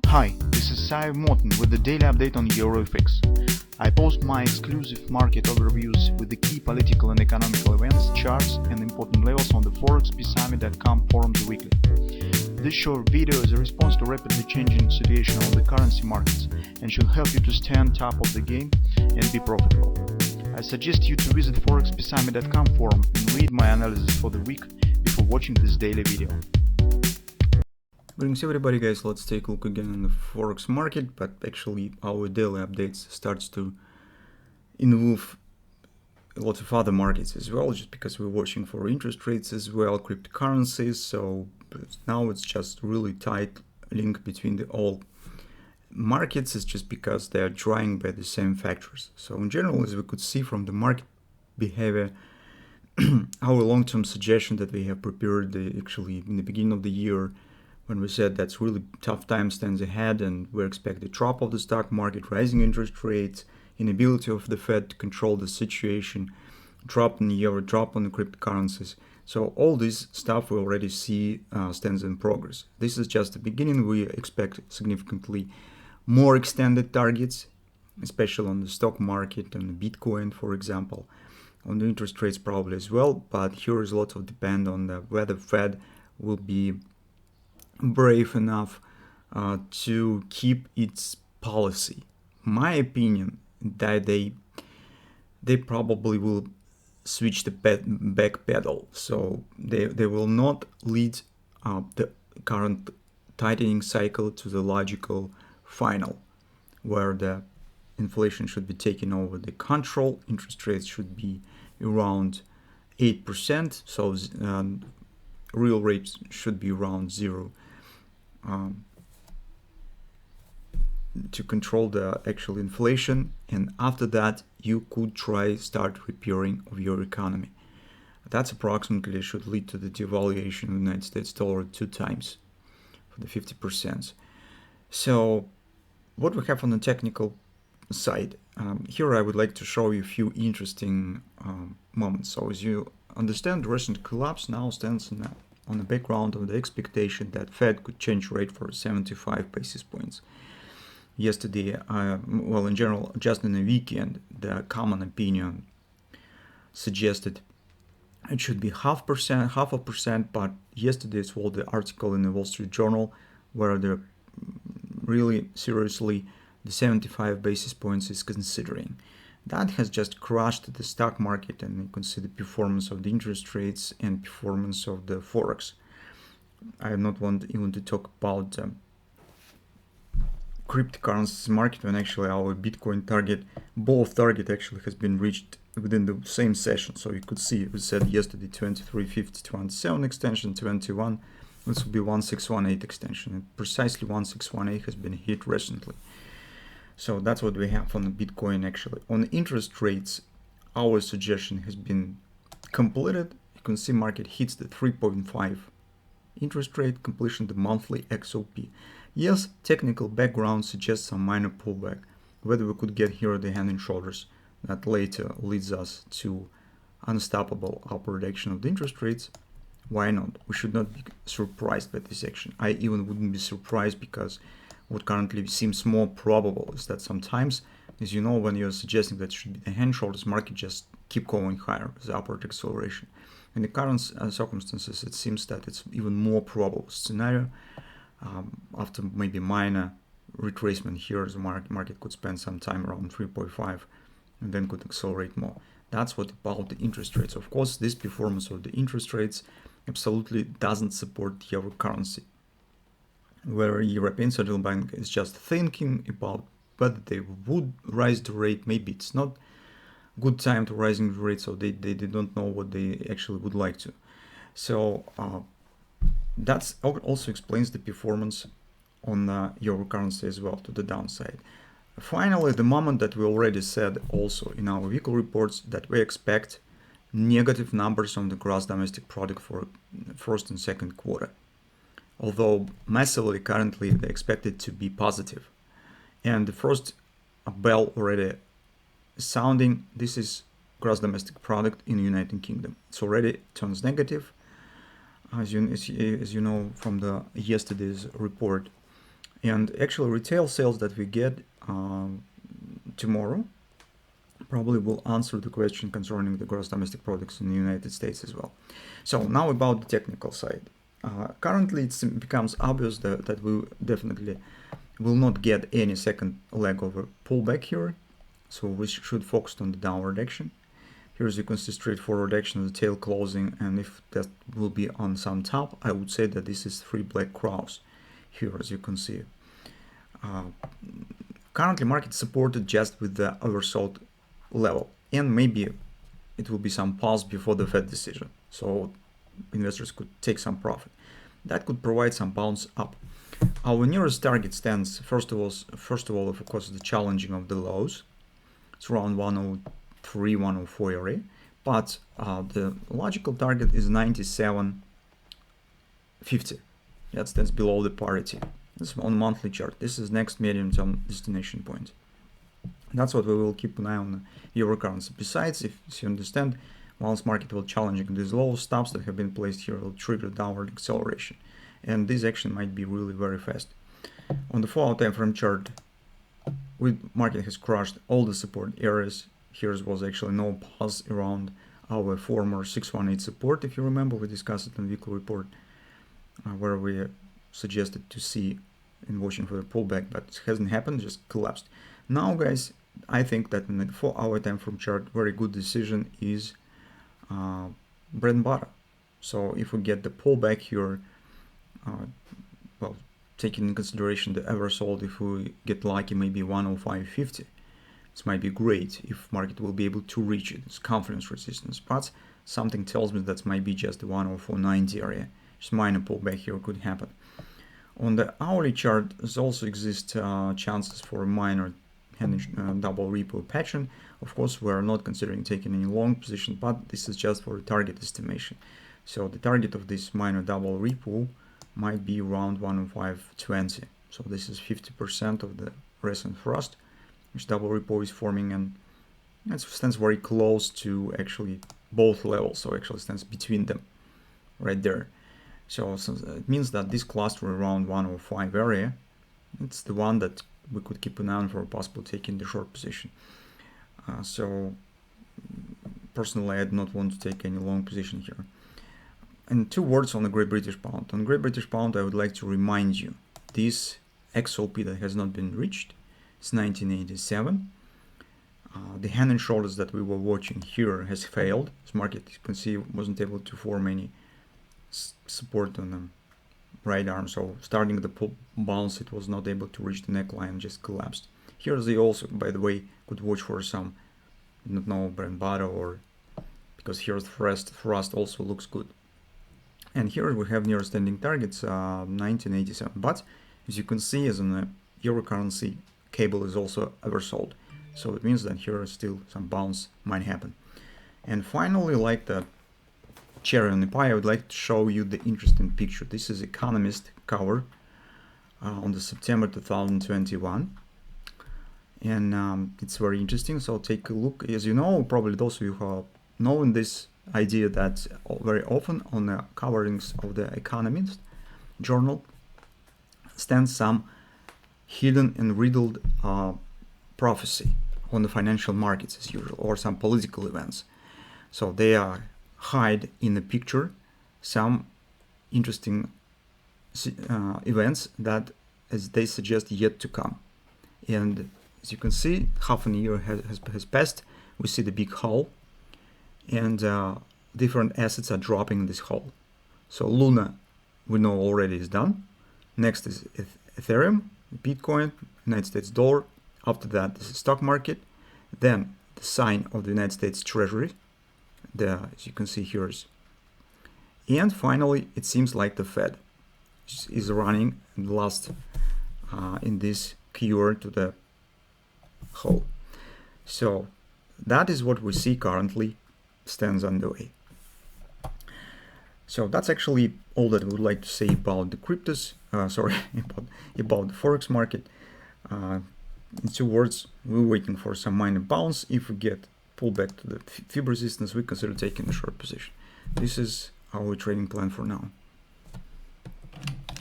Hi, this is Sive Morten with the daily update on EuroFX. I post my exclusive market overviews with the key political and economical events, charts and important levels on the ForexPeaceArmy.com forums weekly. This short video is a response to rapidly changing situation on the currency markets and should help you to stay on top of the game and be profitable. I suggest you to visit ForexPeaceArmy.com forum and read my analysis for the week before watching this daily video. Greetings everybody guys, let's take a look again on the Forex market, but actually our daily updates starts to involve lots of other markets as well, just because we're watching for interest rates as well, cryptocurrencies, so now it's just really tight link between the all markets. It's just because they are drawing by the same factors. So in general, as we could see from the market behavior, our long-term suggestion that we have prepared actually in the beginning of the year, when we said that's really tough time stands ahead and we expect a drop of the stock market, rising interest rates, inability of the Fed to control the situation, drop in the euro, drop on the cryptocurrencies. So all this stuff we already see stands in progress. This is just the beginning. We expect significantly more extended targets, especially on the stock market, on the Bitcoin, for example, on the interest rates probably as well. But here is a lot of depend on whether Fed will be brave enough to keep its policy. My opinion that they probably will switch the back pedal, so they will not lead the current tightening cycle to the logical final, where the inflation should be taking over the control, interest rates should be around 8%, so real rates should be around 0. To control the actual inflation, and after that you could start repairing of your economy. That's approximately should lead to the devaluation of the United States dollar 2 times for the 50%. So what we have on the technical side, here I would like to show you a few interesting moments. So as you understand, the recent collapse now stands on the background of the expectation that Fed could change rate for 75 basis points. Yesterday, well, in general, just in the weekend, the common opinion suggested it should be half a percent, but yesterday it was the article in the Wall Street Journal where they're really seriously the 75 basis points is considering. That has just crushed the stock market, and you can see the performance of the interest rates and performance of the Forex. I not want even to talk about cryptocurrencies market, when actually our Bitcoin target, both target actually has been reached within the same session. So you could see, we said yesterday 2350 27 extension, 21, this will be 1618 extension, and precisely 1618 has been hit recently. So that's what we have on the Bitcoin actually. On interest rates, our suggestion has been completed. You can see market hits the 3.5 interest rate, completion the monthly XOP. Yes, technical background suggests some minor pullback. Whether we could get here the hand and shoulders, that later leads us to unstoppable upward action of the interest rates. Why not? We should not be surprised by this action. I even wouldn't be surprised, because what currently seems more probable is that sometimes, as you know, when you're suggesting that it should be the hand shoulders, market just keep going higher with upward acceleration. In the current circumstances, it seems that it's even more probable scenario. After maybe minor retracement here, the market could spend some time around 3.5 and then could accelerate more. That's what about the interest rates. Of course, this performance of the interest rates absolutely doesn't support the euro currency, where European Central Bank is just thinking about whether they would raise the rate. Maybe it's not good time to raising the rate, so they don't know what they actually would like to. So that also explains the performance on the euro currency as well to the downside. Finally, the moment that we already said also in our weekly reports that we expect negative numbers on the gross domestic product for first and second quarter, although massively currently they expect it to be positive. And the first bell already sounding. This is gross domestic product in the United Kingdom. It's already turns negative, as you know from the yesterday's report. And actually retail sales that we get tomorrow probably will answer the question concerning the gross domestic products in the United States as well. So now about the technical side. Currently it becomes obvious that we definitely will not get any second leg of a pullback here. So we should focus on the downward action. Here as you can see straightforward action, the tail closing, and if that will be on some top, I would say that this is 3 black crows here as you can see. Currently market supported just with the oversold level, and maybe it will be some pause before the Fed decision, so investors could take some profit. That could provide some bounce up. Our nearest target stands first of all of course the challenging of the lows. It's around 103, 104 area, but the logical target is 97.50. That's below the parity. This is on monthly chart. This is next medium-term destination point. That's what we will keep an eye on the euro currency. Besides, if you understand, once market will challenging these low stops that have been placed here will trigger downward acceleration, and this action might be really very fast. On the 4-hour time frame chart, market has crushed all the support areas. Here was actually no pause around our former 618 support. If you remember, we discussed it in the weekly report where we suggested to see and watching for the pullback, but it hasn't happened, just collapsed. Now guys, I think that in the 4-hour time frame chart, very good decision is bread and butter. So if we get the pullback here, well, taking into consideration the oversold, if we get lucky, maybe 105.50, this might be great if market will be able to reach it. It's confidence resistance, but something tells me that might be just the 104.90 area. Just minor pullback here could happen. On the hourly chart, there also exist chances for a minor double repo pattern. Of course, we are not considering taking any long position, but this is just for a target estimation. So the target of this minor double repo might be around 105.20. So this is 50% of the recent thrust, which double repo is forming, and it stands very close to actually both levels. So actually stands between them right there. So it means that this cluster around 105 area, it's the one that we could keep an eye on for possible taking the short position. So personally, I do not want to take any long position here. And 2 words on the Great British Pound. On Great British Pound, I would like to remind you, this XOP that has not been reached is 1987. The hand and shoulders that we were watching here has failed. This market, you can see, wasn't able to form any support on the right arm, so starting the bounce, it was not able to reach the neckline, just collapsed. Here they also, by the way, could watch for some, not know, bread and butter, or because here's thrust also looks good. And here we have near standing targets 1987, but as you can see, as in the euro currency, cable is also oversold, so it means that here still some bounce might happen. And finally, like the cherry on the pie, I would like to show you the interesting picture. This is Economist cover on the September 2021, and it's very interesting, so take a look. As you know, probably those of you who have known this idea, that very often on the coverings of the Economist journal stands some hidden and riddled prophecy on the financial markets as usual, or some political events. So they are hide in the picture some interesting events that, as they suggest, yet to come. And as you can see, half a year has passed. We see the big hole, and different assets are dropping in this hole. So Luna, we know already is done. Next is Ethereum, Bitcoin, United States dollar. After that, this is stock market. Then the sign of the United States Treasury, as you can see here. And finally, it seems like the Fed is running in last in this cure to the hole. So that is what we see currently stands underway. So that's actually all that we would like to say about the cryptos. About the forex market. In 2 words, we're waiting for some minor bounce. If we get pull back to the fib resistance, we consider taking a short position. This is our trading plan for now.